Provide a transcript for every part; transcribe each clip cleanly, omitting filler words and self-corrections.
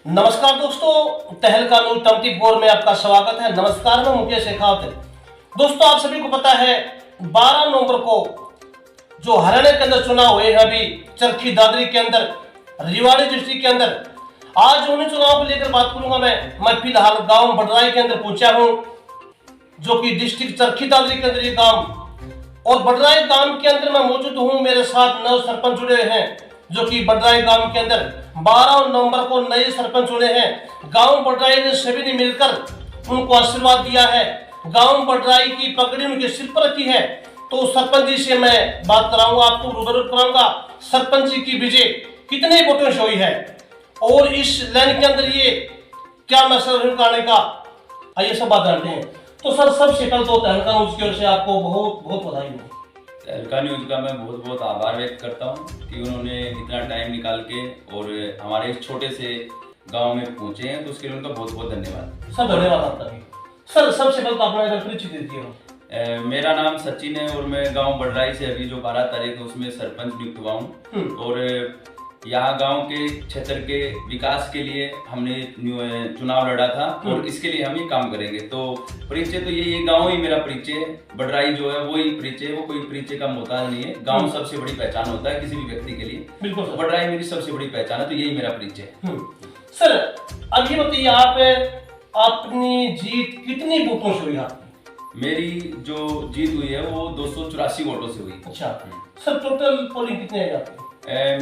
नमस्कार दोस्तों, तहलका न्यूज़ 24 में आपका स्वागत है। नमस्कार, मैं मुकेश शेखावत। दोस्तों, आप सभी को पता है 12 नवंबर को जो हरियाणा के अंदर चुनाव हुए हैं, अभी चरखी दादरी के अंदर, रेवाड़ी डिस्ट्रिक्ट के अंदर। आज उन्हीं चुनाव को लेकर बात करूंगा। मैं फिलहाल गांव बडराई के अंदर पहुंचा हूं, जो कि डिस्ट्रिक्ट चरखी दादरी के अंदर ये गाँव, और बडराई गांव के अंदर मैं मौजूद हूं। मेरे साथ नव सरपंच जुड़े हैं, जो कि बडराई गांव के अंदर 12 नवंबर को नए सरपंच चुने हैं। गांव बडराई ने सभी ने मिलकर उनको आशीर्वाद दिया है। गांव बडराई की पगड़ी उनके सिर पर रखी है। तो सरपंच जी से मैं बात कराऊंगा, आपको रूबरू कराऊंगा सरपंच जी की विजय कितने वोटों से हुई है, और इस लाइन के अंदर ये क्या मैसेज करने का, आइए सब बात जानते हैं। तो सर, सबसे पहले तो तहलका न्यूज़ की ओर से आपको बहुत बहुत बधाई हो। तहलका न्यूज़ का मैं बहुत बहुत आभार व्यक्त करता हूँ कि उन्होंने इतना टाइम निकाल के और हमारे इस छोटे से गांव में पहुंचे हैं, तो उसके लिए उनका बहुत बहुत धन्यवाद। सर, धन्यवाद आपका भी। सर, सबसे पहले तो अपना एक परिचय दीजिए। मेरा नाम सचिन है और मैं गांव बडराई से अभी जो 12 तारीख है उसमें सरपंच नियुक्त हुआ हूँ। और यहाँ गांव के क्षेत्र के विकास के लिए हमने चुनाव लड़ा था और इसके लिए हम ये काम करेंगे। तो परिचय तो ये गांव ही मेरा परिचय है। बडराई जो है वो ही परिचय है, वो कोई परिचय का मोहताज नहीं है। गांव सबसे बड़ी पहचान होता है किसी भी व्यक्ति के लिए। बिल्कुल सर। बडराई मेरी सबसे बड़ी पहचान है, तो यही मेरा परिचय है। सर, अब ये बताइए, आप अपनी जीत कितनी वोटों से हुई आपकी? मेरी जो जीत हुई है वो 284 वोटों से हुई। अच्छा सर, टोटल पोलिंग कितने है आपकी?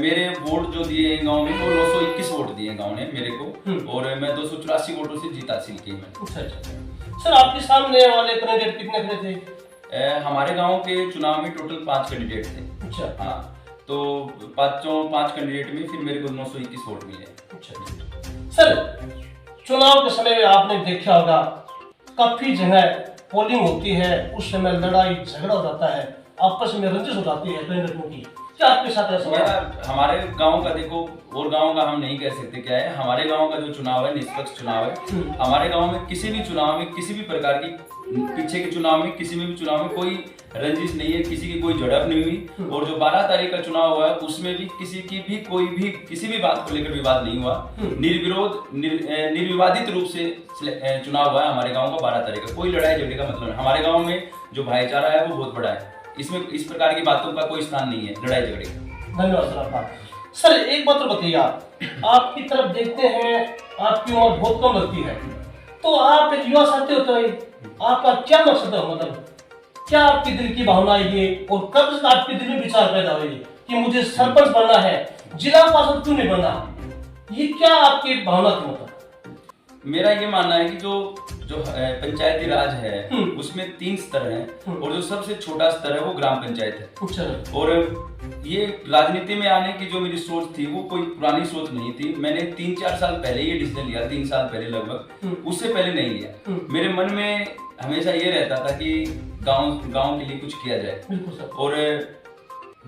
मेरे वोट जो दिए गांव में वो 921 वोट दिए गांव ने मेरे को, और मैं 284 वोटों से जीत हासिल की मैंने। अच्छा सर, आपके सामने वाले कैंडिडेट कितने खड़े थे? हमारे गांव के चुनाव में टोटल 5 कैंडिडेट थे। अच्छा हाँ, तो पांच कैंडिडेट में फिर मेरे को 921 वोट मिले। अच्छा सर, चुनाव के समय में आपने देखा होगा काफी जगह पोलिंग होती है, उस समय लड़ाई झगड़ा हो जाता है, आपस में रंजिश हो जाती है कैंडिडेटों की। क्या आपके साथ ऐसा हुआ? हमारे गांव का देखो, और गांव का हम नहीं कह सकते क्या है। हमारे गांव का जो चुनाव है निष्पक्ष चुनाव है। हमारे गांव में किसी भी चुनाव में, किसी भी प्रकार की, पीछे के चुनाव में, किसी में भी चुनाव में कोई रंजिश नहीं है, किसी की कोई झड़प नहीं हुई। और जो 12 तारीख का चुनाव हुआ है उसमें भी किसी की भी कोई भी किसी भी बात को लेकर विवाद नहीं हुआ। निर्विरोध निर्विवादित रूप से चुनाव हुआ है हमारे गाँव का 12 तारीख का। कोई लड़ाई झगड़े का मतलब नहीं। हमारे गाँव में जो भाईचारा है वो बहुत बड़ा है, इसमें इस प्रकार की बातों का कोई स्थान नहीं है लड़ाई झगड़े का। धन्यवाद सर आपका। सर, एक बात तो बताइए, आपकी तरफ देखते हैं, आपकी उम्र बहुत कम लगती है, तो आप एक युवा साथी होते हैं, आपका क्या मकसद है? मतलब क्या आपके दिल की भावना है ये, और कब से आपके दिल में विचार पैदा हुए कि मुझे सरपंच बनना है, जिला पार्षद क्यों नहीं बनना? ये क्या आपकी भावना थी? मतलब मेरा ये मानना है कि जो पंचायती राज है उसमें 3 स्तर हैं, और जो सबसे छोटा स्तर है वो ग्राम पंचायत है। अच्छा। और ये राजनीति में आने की जो मेरी सोच थी वो कोई पुरानी सोच नहीं थी। मैंने 3-4 साल पहले ये डिसीजन लिया, 3 साल पहले लगभग, उससे पहले नहीं लिया। मेरे मन में हमेशा ये रहता था कि गाँव के लिए कुछ किया जाए, और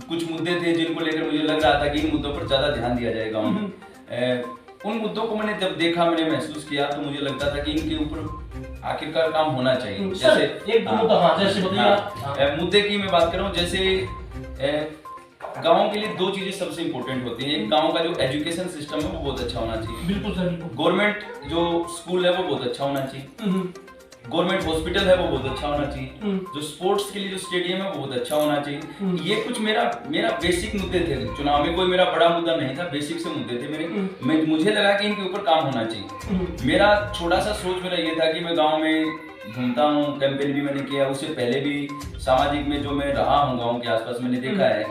कुछ मुद्दे थे जिनको लेकर मुझे लग रहा था कि इन मुद्दों पर ज्यादा ध्यान दिया जाए गाँव में। उन मुद्दों को मैंने जब देखा, मैंने महसूस किया, तो मुझे लगता था कि इनके ऊपर आखिरकार काम होना चाहिए। जैसे एक मुद्दे की मैं बात कर रहा हूँ, जैसे गाँव के लिए 2 चीजें सबसे इम्पोर्टेंट होती हैं। एक, गाँव का जो एजुकेशन सिस्टम है वो बहुत अच्छा होना चाहिए। बिल्कुल सर। गवर्नमेंट जो स्कूल है वो बहुत अच्छा होना चाहिए। गवर्नमेंट हॉस्पिटल है वो बहुत अच्छा होना चाहिए। जो स्पोर्ट्स के लिए जो स्टेडियम है वो बहुत अच्छा होना चाहिए। ये कुछ मेरा बेसिक मुद्दे थे चुनाव में। कोई मेरा बड़ा मुद्दा नहीं था, बेसिक से मुद्दे थे मेरे। मुझे लगा कि इनके ऊपर काम होना चाहिए। मेरा छोटा सा सोच मेरा ये था कि मैं गाँव में घूमता हूँ, कैंपेन भी मैंने किया, उससे पहले भी सामाजिक में जो मैं रहा हूँ गाँव के आसपास मैंने देखा है।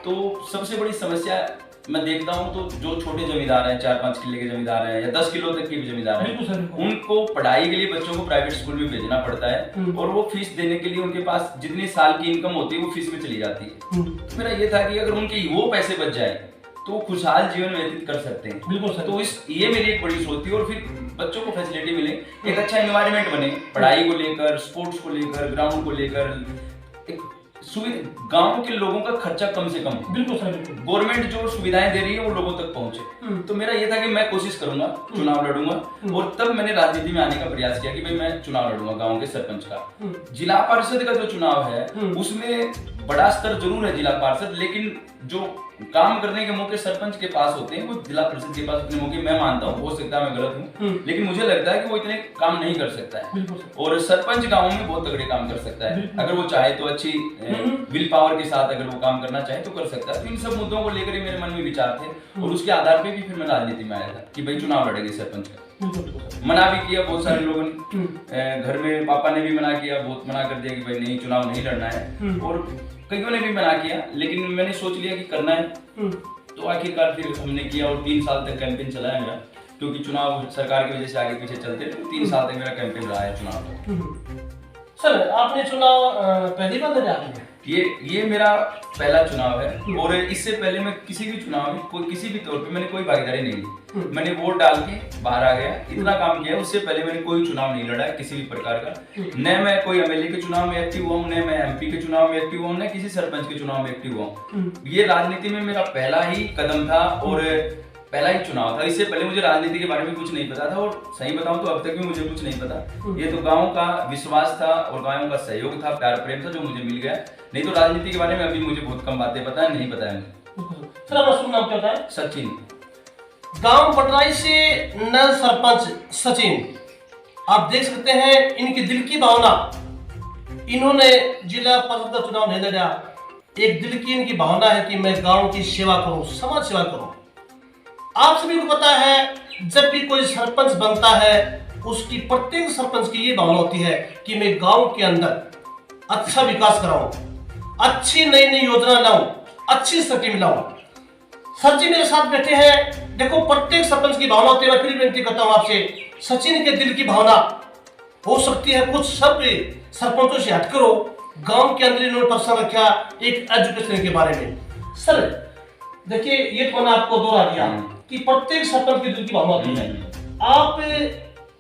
तो सबसे बड़ी समस्या मैं देखता हूँ, तो जो छोटे जमींदार हैं, 4-5 किले के जमींदार हैं या 10 किलो तक के भी जमींदार हैं, उनको पढ़ाई के लिए बच्चों को प्राइवेट स्कूल में भेजना पड़ता है, और वो फीस देने के लिए उनके पास जितनी साल की इनकम होती है वो फीस में चली जाती है। तो मेरा ये था कि अगर उनके वो पैसे बच जाए तो खुशहाल जीवन व्यतीत कर सकते हैं। बिल्कुल सर। तो ये मेरी एक बड़ी सोच थी। और फिर बच्चों को फैसिलिटी मिले, एक अच्छा एनवायरनमेंट बने, पढ़ाई को लेकर, स्पोर्ट्स को लेकर, ग्राउंड को लेकर, एक गांव के लोगों का खर्चा कम से कम। बिल्कुल सर। गवर्नमेंट जो सुविधाएं दे रही है वो लोगों तक पहुंचे। तो मेरा ये था कि मैं कोशिश करूंगा, चुनाव लड़ूंगा। और तब मैंने राजनीति में आने का प्रयास किया कि भाई मैं चुनाव लड़ूंगा गांव के सरपंच का। जिला परिषद का जो चुनाव है उसमें बड़ा स्तर जरूर है जिला पार्षद, लेकिन जो काम करने के मौके सरपंच के पास होते हैं वो जिला परिषद के पास उतने मौके, मैं मानता हूँ, हो सकता है मैं गलत हूँ, लेकिन मुझे लगता है कि वो इतने काम नहीं कर सकता है। और सरपंच गाँव में बहुत तगड़े काम कर सकता है, अगर वो चाहे तो अच्छी विल पावर के साथ अगर वो काम करना चाहे तो कर सकता है। तो इन सब मुद्दों को लेकर मेरे मन में विचार थे और उसके आधार पे भी फिर मैं राजनीति में आया था कि भाई चुनाव लड़ेंगे सरपंच का। मना भी किया बहुत सारे लोगों ने, घर में पापा ने भी मना किया, बहुत मना कर दिया कि भाई नहीं चुनाव नहीं लड़ना है, और कईयों ने भी मना किया, लेकिन मैंने सोच लिया कि करना है। तो आखिरकार फिर हमने किया और 3 साल तक कैंपेन चला है मेरा, क्योंकि चुनाव सरकार की वजह से आगे पीछे चलते रहे। 3 साल तक मेरा कैंपेन रहा है चुनाव का। सर आपने चुनाव पहली बार लड़ा है? ये मेरा पहला चुनाव है, और इससे पहले मैं किसी भी चुनाव में कोई किसी भी तौर पे मैंने कोई भागीदारी नहीं ली। मैंने वोट डाल के बाहर आ गया, इतना काम किया। उससे पहले मैंने कोई चुनाव नहीं लड़ा है किसी भी प्रकार का, न मैं कोई एमएलए के चुनाव में एक्टिव हुआ हूँ, न मैं एमपी के चुनाव में एक्टिव हुआ हूँ, न किसी सरपंच के चुनाव में एक्टिव हुआ हूँ। ये राजनीति में मेरा पहला ही कदम था और पहला ही चुनाव था। इससे पहले मुझे राजनीति के बारे में कुछ नहीं पता था, और सही बताऊं तो अब तक भी मुझे कुछ नहीं पता। ये तो गाँव का विश्वास था और गाँव का सहयोग था, प्यार प्रेम था जो मुझे मिल गया। नहीं तो राजनीति के बारे में अभी मुझे बहुत कम बातें पता है, नहीं पता है मुझे। सर आपका शुभ नाम क्या होता है? सचिन। गांव पटराई से नए सरपंच सचिन, आप देख सकते हैं इनकी दिल की भावना। इन्होंने जिला परिषद का चुनाव नहीं लड़ा, एक दिल की इनकी भावना है कि मैं गांव की सेवा करूं, समाज सेवा करूं। आप सभी को पता है जब भी कोई सरपंच बनता है उसकी प्रत्येक सरपंच की ये भावना होती है कि मैं गांव के अंदर अच्छा विकास कराऊं, अच्छी नई नई योजना लाऊं, अच्छी स्कीम लाऊं। सर जी मेरे साथ बैठे हैं, देखो प्रत्येक सरपंच की भावना होती है। मैं फिर विनती करता हूं आपसे, सचिन के दिल की भावना हो सकती है कुछ सब सरपंचों से हटकर हो। गांव के अंदर इन्होंने प्रश्न रखा एक एजुकेशन के बारे में। सर देखिए ये तो मैंने आपको दोहरा दिया कि प्रत्येक सरपंच की दिल की भावना होती है। आप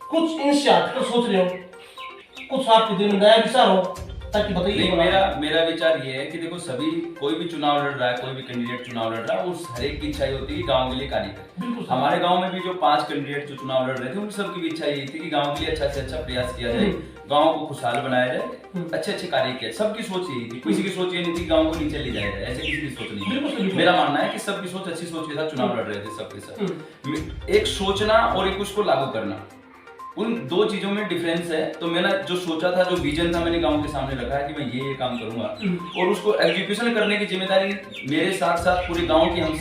कुछ इनसे हटकर सोच रहे हो, कुछ आपके दिल में नया विचार हो, ताकि बताइए। मेरा विचार ये है कि देखो सभी कोई भी चुनाव लड़ रहा है, कोई भी कैंडिडेट चुनाव लड़ रहा है, उस हर एक की इच्छा ये होती है कि गांव के लिए कार्य करे। हमारे गांव में भी जो 5 कैंडिडेट जो चुनाव लड़ रहे थे उनकी सबकी इच्छा यही थी कि गांव के लिए अच्छा से अच्छा प्रयास किया जाए, गांव को खुशहाल बनाया जाए, अच्छे अच्छे कार्य किए। सबकी सोच यही थी, किसी की सोच ये नहीं थी गांव को नीचे ले जाया जाए, ऐसे किसी की सोच नहीं। मेरा मानना है कि सबकी सोच अच्छी सोच के साथ चुनाव लड़ रहे थे सबके साथ। एक सोचना और एक उसको लागू करना, उन 2 चीजों में डिफरेंस है। तो मैंने जो सोचा था, जो विजन था, मैंने गांव के सामने रखा है कि मैं ये काम करूंगा, और उसको एग्जीक्यूशन करने की जिम्मेदारी मेरे साथ साथ पूरे गांव की, हम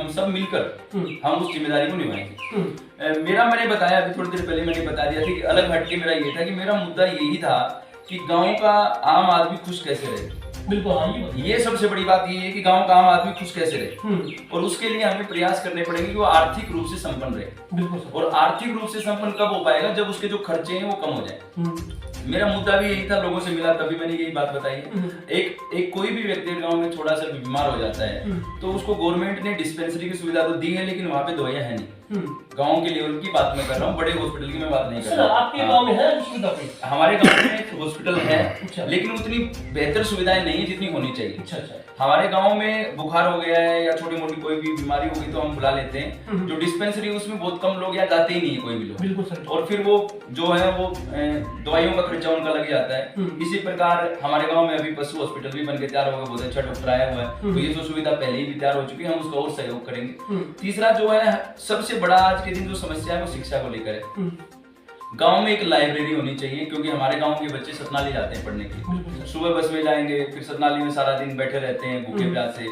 सब मिलकर हम उस जिम्मेदारी को निभाएंगे। मैंने बताया अभी थोड़ी देर पहले, मैंने बता दिया था कि अलग हटके मेरा ये था कि मेरा मुद्दा यही था कि गाँव का आम आदमी खुश कैसे रहे। बिल्कुल ये सबसे बड़ी बात ये है कि गांव का आम आदमी खुश कैसे रहे, और उसके लिए हमें प्रयास करने पड़ेंगे कि वो आर्थिक रूप से संपन्न रहे। बिल्कुल। और आर्थिक रूप से संपन्न कब हो पाएगा? जब उसके जो खर्चे हैं वो कम हो जाए। मेरा मुद्दा भी यही था, लोगों से मिला तभी मैंने यही बात बताई है। एक कोई भी व्यक्ति गांव में थोड़ा सा बीमार हो जाता है तो उसको गवर्नमेंट ने डिस्पेंसरी की सुविधा तो दी है, लेकिन वहाँ पे दवाइयां है नहीं। गांव के लेवल की बात मैं कर रहा हूँ, बड़े हॉस्पिटल की मैं बात नहीं कर रहा हूँ। आपके गांव में है सुविधा? हमारे गांव में एक हॉस्पिटल है, लेकिन उतनी बेहतर सुविधाएं नहीं है जितनी होनी चाहिए। अच्छा। हमारे गांव में बुखार हो गया है या छोटी मोटी कोई भी बीमारी हो गई तो हम बुला लेते हैं, जो डिस्पेंसरी उसमें बहुत कम लोग या जाते ही नहीं है कोई भी लोग। बिल्कुल सर। और फिर वो जो है वो दवाइयों का खर्चा उनका लग जाता है। इसी प्रकार हमारे गांव में अभी पशु हॉस्पिटल भी बनकर तैयार होगा, बहुत अच्छा डॉक्टर आया हुआ है, तो ये जो सुविधा पहले ही भी तैयार हो चुकी है, हम उसका और सहयोग करेंगे। तीसरा जो है सबसे बड़ा आज के दिन जो समस्या है वो शिक्षा को लेकर है। गांव में एक लाइब्रेरी होनी चाहिए, क्योंकि हमारे गांव के बच्चे सतनाली जाते हैं पढ़ने के लिए। सुबह बस में जाएंगे, फिर सतनाली में सारा दिन बैठे रहते हैं भूखे प्यासे,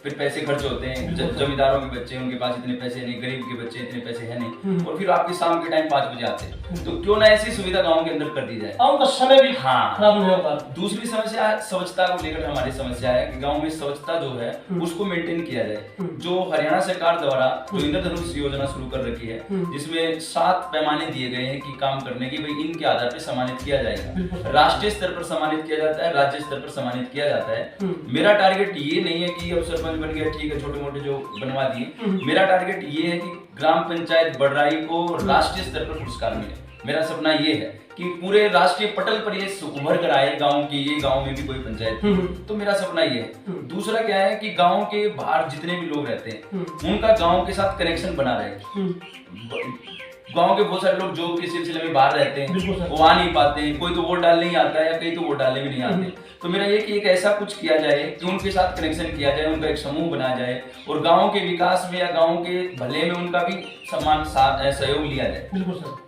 फिर पैसे खर्च होते हैं। जमींदारों के बच्चे, उनके पास इतने पैसे नहीं, गरीब के बच्चे इतने पैसे है नहीं, और फिर आपके शाम के टाइम 5 बजे आते हैं। तो क्यों ना ऐसी सुविधा गाँव के अंदर कर दी जाए, गाँव का समय भी खराब नहीं होगा। दूसरी समस्या स्वच्छता को लेकर हमारी समस्या है कि गाँव में स्वच्छता जो है उसको मेंटेन किया जाए। जो हरियाणा सरकार द्वारा जो इंद्रधनुष योजना शुरू कर रखी है, जिसमें 7 पैमाने दिए गए हैं कि काम करने की, भाई इनके आधार पर सम्मानित किया जाएगा। राष्ट्रीय स्तर पर सम्मानित किया जाता है, राज्य स्तर पर सम्मानित किया जाता है। मेरा टारगेट ये नहीं है कि अब सरपंच बन गया ठीक है, छोटे मोटे जो बनवा दिए। मेरा टारगेट ये है कि ग्राम पंचायत बड़राई को राष्ट्रीय स्तर पर पुरस्कार मिले। मेरा सपना ये है कि पूरे राष्ट्रीय पटल पर ये उभर कर आए गांव की, ये गांव में भी कोई पंचायत। तो मेरा सपना ये है। दूसरा क्या है कि गांव के बाहर जितने भी लोग रहते हैं उनका गांव के साथ कनेक्शन बना रहे। गांव के बहुत सारे लोग जॉब के सिलसिले में बाहर रहते बिल्कुल हैं, सर। वो आ नहीं पाते हैं, कोई तो वोट डालने ही आता है या कई तो वोट डालने भी नहीं आते। तो मेरा ये कि एक ऐसा कुछ किया जाए कि उनके साथ कनेक्शन किया जाए, उनका एक समूह बनाया जाए और गाँव के विकास में या गाँव के भले में उनका भी समान सहयोग लिया जाए। बिल्कुल सर।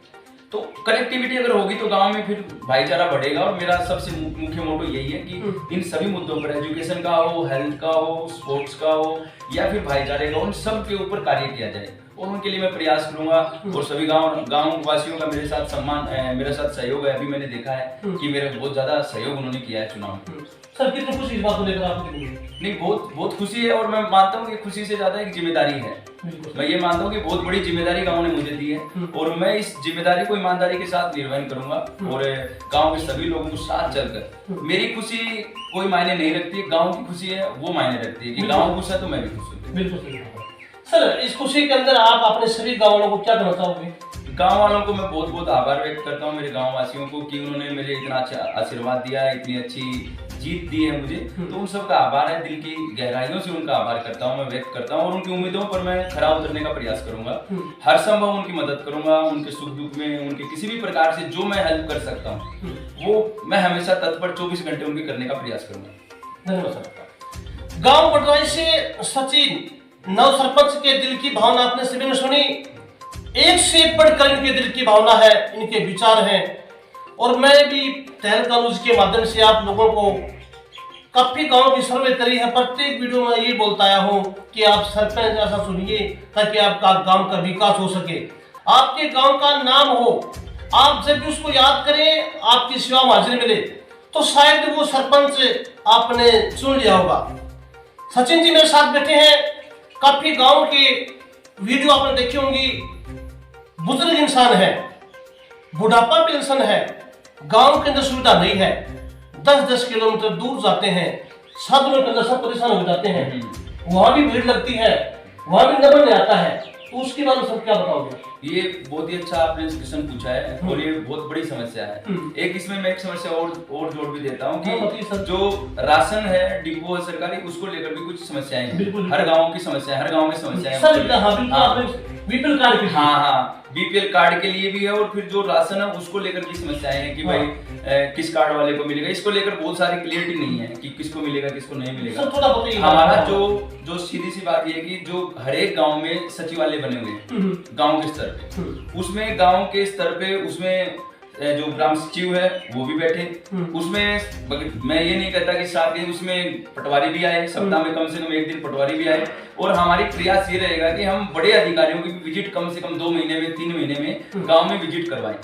तो कनेक्टिविटी अगर होगी तो गांव में फिर भाईचारा बढ़ेगा। और मेरा सबसे मुख्य मोटो यही है कि इन सभी मुद्दों पर, एजुकेशन का हो, हेल्थ का हो, स्पोर्ट्स का हो या फिर भाईचारे का, उन सब के ऊपर कार्य किया जाए और उनके लिए मैं प्रयास करूंगा। और सभी गांव वासियों का मेरे साथ मेरे साथ सहयोग है। अभी मैंने देखा है कि मेरे बहुत ज्यादा सहयोग उन्होंने किया है चुनाव में। सर कितनी खुशी इस बात को लेकर आपको कितनी है? नहीं, बहुत खुशी है और मैं मानता हूँ कि खुशी से ज्यादा एक जिम्मेदारी है। मैं ये मानता हूँ कि बहुत बड़ी जिम्मेदारी गांव ने मुझे दी है और मैं इस जिम्मेदारी को ईमानदारी के साथ निर्वहन करूंगा और गांव के सभी लोगों को साथ चलकर। मेरी खुशी कोई मायने नहीं रखती है, गांव की खुशी है वो मायने रखती है कि गांव खुश है तो मैं भी खुश हूँ। बिल्कुल सही कहा। सर इस खुशी के अंदर आप अपने सभी गाँव वालों को क्या कहना चाहोगे? गांव वालों को मैं बहुत बहुत आभार व्यक्त करता हूँ, मेरे गांव वासियों को, कि उन्होंने मुझे इतना अच्छा आशीर्वाद दिया है, इतनी अच्छी जीत दी है मुझे। तो उन सब का आभार है, दिल की गहराइयों से उनका आभार करता हूँ, मैं व्यक्त करता हूँ और उनकी उम्मीदों पर मैं खरा उतरने का प्रयास करूंगा। हर संभव उनकी मदद करूंगा, उनके सुख दुख में, उनके किसी भी प्रकार से जो मैं हेल्प कर सकता हूँ वो मैं हमेशा तत्पर 24 घंटे उनके करने का प्रयास करूंगा। धन्यवाद सर। गांव पटवारी से सचिन नव सरपंच के दिल की भावना आपने सभी ने सुनी। एक से बढ़कर इनके दिल की भावना है, इनके विचार हैं और मैं भी तहलका न्यूज के माध्यम से आप लोगों को काफी गांव की सर्वे करी है। प्रत्येक वीडियो में ये बोलता आया हूँ कि आप सरपंच ऐसा सुनिए ताकि आपका गांव का विकास हो सके, आपके गांव का नाम हो। आप जब भी उसको याद करें, आपकी सेवा में हाजिरी मिले तो शायद वो सरपंच आपने चुन लिया होगा। सचिन जी मेरे साथ बैठे हैं, काफी गांव के वीडियो आपने देखी होंगी। बुजुर्ग इंसान है, बुढ़ापा पेंशन है, गांव के अंदर सुविधा नहीं है, 10-10 किलोमीटर दूर जाते हैं, साधनों के अंदर सब परेशान हो जाते हैं, वहां भी भीड़ लगती है, वहां भी नंबर नहीं आता है। तो उसके बारे में सब क्या बताओगे? ये बहुत ही अच्छा आपने क्वेश्चन पूछा है और ये बहुत बड़ी समस्या है। एक इसमें मैं एक समस्या और जोड़ भी देता हूँ कि जो राशन है डिपो है सरकारी, उसको लेकर भी कुछ समस्याएं हैं। हर गांव की समस्या है, हर गांव में समस्याएं हैं। बीपीएल कार्ड के, हाँ बीपीएल कार्ड के लिए भी है और फिर जो राशन है उसको लेकर की समस्याएं हैं कि भाई किस कार्ड वाले को मिलेगा। इसको लेकर बहुत सारी क्लियरिटी नहीं है कि किसको मिलेगा किसको नहीं मिलेगा। थोड़ा बताइए। हमारा जो सीधी सी बात ये है कि जो हर एक गांव में सचिवालय बने हुए हैं गांव के स्तर पे, उसमें गांव के स्तर पे उसमें जो ग्राम सचिव है वो भी बैठे, उसमें मैं ये नहीं कहता कि साथ ही उसमें पटवारी भी आए, सप्ताह में कम से कम एक दिन पटवारी भी आए। और हमारी प्रयास ये रहेगा कि हम बड़े अधिकारियों की विजिट कम से कम 2 महीने में 3 महीने में गांव में विजिट करवाएं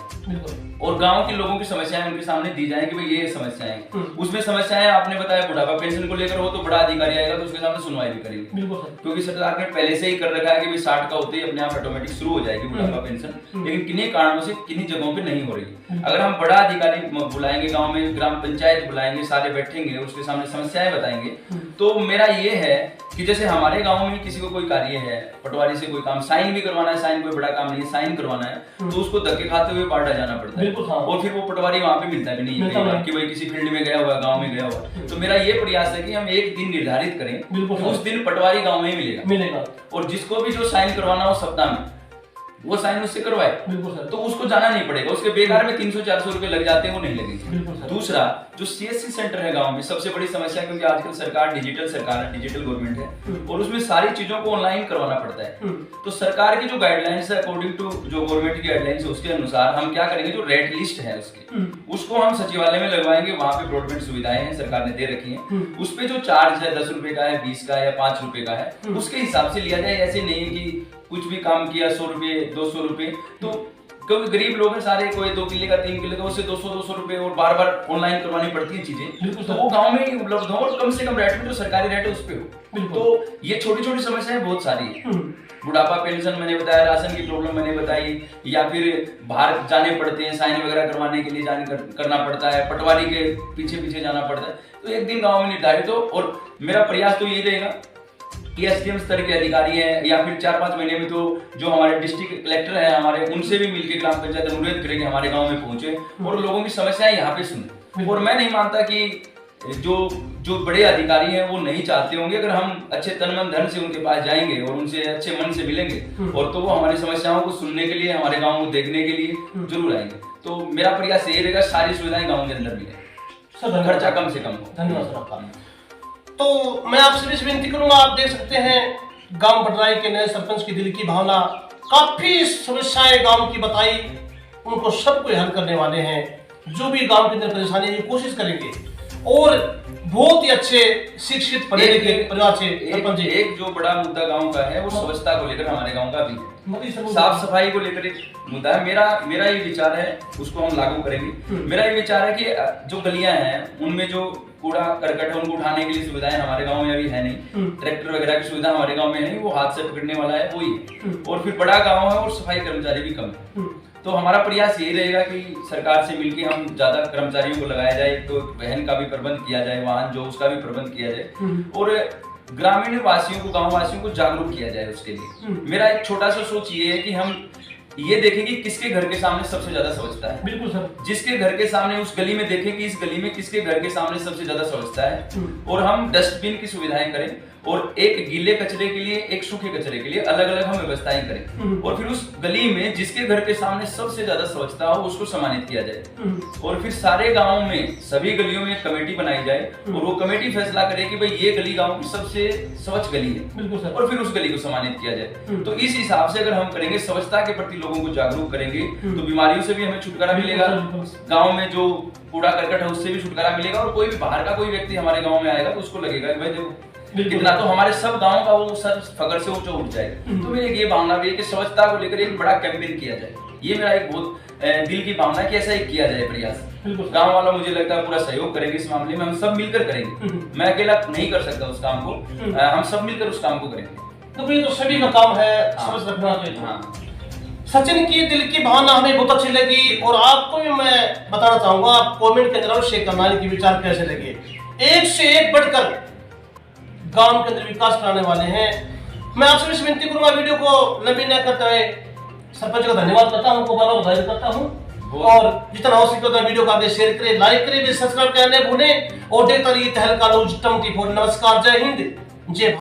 और गांव के लोगों की समस्याएं उनके सामने दी जाए कि भाई ये समस्याएं हैं। उसमें समस्याएं आपने बताया बुढ़ापा पेंशन को लेकर हो तो बड़ा अधिकारी आएगा तो उसके सामने सुनवाई भी करेंगे, क्योंकि सरकार ने पहले से ही कर रखा है कि भाई 60 का होते ही अपने आप ऑटोमेटिक शुरू हो जाएगी बुढ़ापा पेंशन। लेकिन किन्हीं कारणों से किन्हीं जगहों पे नहीं हो रही। अगर हम बड़ा अधिकारी बुलाएंगे गांव में, ग्राम पंचायत बुलाएंगे, सारे बैठेंगे, उसके सामने समस्याएं बताएंगे, तो मेरा ये है कि जैसे हमारे गांव में किसी को कोई कार्य है, पटवारी से कोई काम साइन भी करवाना है, साइन कोई बड़ा काम नहीं है, साइन करवाना है तो उसको धक्के खाते हुए बाहर जाना पड़ता है और फिर वो पटवारी वहां पे मिलता भी नहीं है कि भाई किसी फील्ड में गया हुआ, गांव में गया हुआ। तो मेरा ये प्रयास है कि हम एक दिन निर्धारित करें कि उस दिन पटवारी गांव में ही मिलेगा और जिसको भी जो साइन करवाना हो सप्ताह में वो साइन उससे करवाए, तो उसको जाना नहीं पड़ेगा। उसके बेकार में 300-400 रुपए लग जाते हैं, वो नहीं लगेंगे। दूसरा जो सीएससी सेंटर है गांव में, सबसे बड़ी समस्या, क्योंकि आजकल सरकार है, डिजिटल गवर्नमेंट है और उसमें सारी चीजों को ऑनलाइन करवाना पड़ता है। तो सरकार की जो गाइडलाइंस है, अकॉर्डिंग टू जो गवर्नमेंट की गाइडलाइंस है, उसके अनुसार हम क्या करेंगे, जो रेड लिस्ट है उसको हम सचिवालय में लगवाएंगे। वहां पे ब्रॉडबैंड सुविधाएं हैं, सरकार ने दे रखी है। उस पे जो चार्ज है 10 रुपए का है, 20 का है या 5 रुपए का है, उसके हिसाब से लिया जाए। ऐसे नहीं है कि कुछ भी काम किया 100 रुपए 200 रुपए, तो क्योंकि गरीब लोग हैं सारे, कोई 2 किले का 3 किले का, उससे 200 रुपए और बार बार ऑनलाइन करवानी पड़ती है चीजें, तो वो गांव में ही उपलब्ध हो और कम से कम रेट में जो सरकारी रेट है उस पे हो। तो ये छोटी छोटी समस्याएं बहुत सारी है। बुढ़ापा पेंशन मैंने बताया, राशन की प्रॉब्लम मैंने बताई, या फिर बाहर जाने पड़ते हैं साइन वगैरह करवाने के लिए करना पड़ता है, पटवारी के पीछे जाना पड़ता है। तो एक दिन गाँव में निर्धारित हो और मेरा प्रयास तो यही रहेगा कि एसडीएम स्तर के अधिकारी हैं या फिर 4-5 महीने में तो जो हमारे डिस्ट्रिक्ट कलेक्टर हैं हमारे, उनसे भी मिलकर ग्राम पंचायत अनुरोध करेंगे हमारे गांव में पहुंचे और लोगों की समस्याएं यहाँ पे सुने। और मैं नहीं मानता कि जो बड़े अधिकारी हैं वो नहीं चाहते होंगे। अगर हम अच्छे तन मन धन से उनके पास जाएंगे और उनसे अच्छे मन से मिलेंगे और तो वो हमारी समस्याओं को सुनने के लिए, हमारे गाँव को देखने के लिए जरूर आएंगे। तो मेरा प्रयास यही रहेगा सारी सुविधाएं गाँव के अंदर मिले, खर्चा कम से कम हो। धन्यवाद सर आपका। तो मैं आपसे भी विनती करूंगा, आप देख सकते हैं गांव बडराई के नए सरपंच की दिल की भावना, काफी समस्याएं गांव की बताई, उनको सबको हल करने वाले हैं। जो भी गांव के अंदर परेशानी है कोशिश करेंगे और बहुत ही अच्छे शिक्षित पढ़े लिखे परिवार से सरपंच जी। एक जो बड़ा मुद्दा गांव का है वो स्वच्छता को लेकर हमारे गांव का भी है, साफ सफाई को लेकर एक मुद्दा है। मेरा ये विचार है, उसको हम लागू करेंगे। मेरा ये विचार है कि जो गलियां हैं उनमें जो कूड़ा करकट है उनको उठाने के लिए सुविधाएं हमारे गांव में अभी है नहीं, ट्रैक्टर वगैरह की सुविधा हमारे गांव में नहीं, वो हाथ से पकड़ने वाला है वही है। और फिर बड़ा गांव है और सफाई कर्मचारी भी कम है। तो हमारा प्रयास यही रहेगा कि सरकार से मिलकर हम ज्यादा कर्मचारियों को लगाया जाए, तो वाहन का भी प्रबंध किया जाए, वाहन जो उसका भी प्रबंध किया जाए और ग्रामीण वासियों को, गाँव वासियों को जागरूक किया जाए। उसके लिए मेरा एक छोटा सा सोच ये है कि हम ये देखें कि किसके घर के सामने सबसे ज्यादा स्वच्छता है। बिल्कुल सर। जिसके घर के सामने, उस गली में देखें कि इस गली में किसके घर के सामने सबसे ज्यादा स्वच्छता है और हम डस्टबिन की सुविधाएं करें और एक गीले कचरे के लिए, एक सूखे कचरे के लिए अलग अलग हम व्यवस्थाएं करें और फिर उस गली में जिसके घर के सामने सबसे ज्यादा स्वच्छता हो उसको सम्मानित किया जाए और फिर सारे गाँव में, सभी गलियों में एक कमेटी बनाई जाए और वो कमेटी फैसला करे कि भाई ये गली गाँव की सबसे स्वच्छ गली है और फिर उस गली को सम्मानित किया जाए। तो इस हिसाब से अगर हम करेंगे, स्वच्छता के प्रति लोगों को जागरूक करेंगे, तो बीमारियों से भी हमें छुटकारा मिलेगा, गाँव में जो कूड़ा करकट है उससे भी छुटकारा मिलेगा और कोई भी बाहर का कोई व्यक्ति हमारे गाँव में आएगा तो उसको लगेगा कि भाई देखो कितना, तो हमारे सब गांव का वो सर फकर से ऊंचा उठ जाएगा। तो मेरी ये भावना भी है कि स्वच्छता को लेकर एक बड़ा कैंपेन किया जाए। ये मेरा एक बहुत दिल की भावना है कि ऐसा ही किया जाए प्रयास। गांव वालों मुझे लगता है पूरा सहयोग करेंगे इस मामले में, हम सब मिलकर करेंगे। मैं अकेला नहीं कर सकता उस काम को, हम सब मिलकर उस काम को करेंगे। तो ये तो सभी का काम है, समझ रखना चाहिए। सचिन की दिल की भावना हमें बहुत अच्छी लगी और आपको भी मैं बताना चाहूंगा, आप कमेंट के अंदर अवश्य करना के विचार कैसे लगे। एक से एक बढ़कर गांव के अंदर विकास कराने वाले हैं। मैं आपसे भी विनती करूंगा, वीडियो को लंबी न करते हुए सरपंच का धन्यवाद करता हूं, बधाई करता हूं और जितना हो सके उतना वीडियो को आगे शेयर करें, लाइक करें, सब्सक्राइब करने भूलें और देखते रहिए तहलका न्यूज़ 24। नमस्कार, जय हिंद, जय भारत।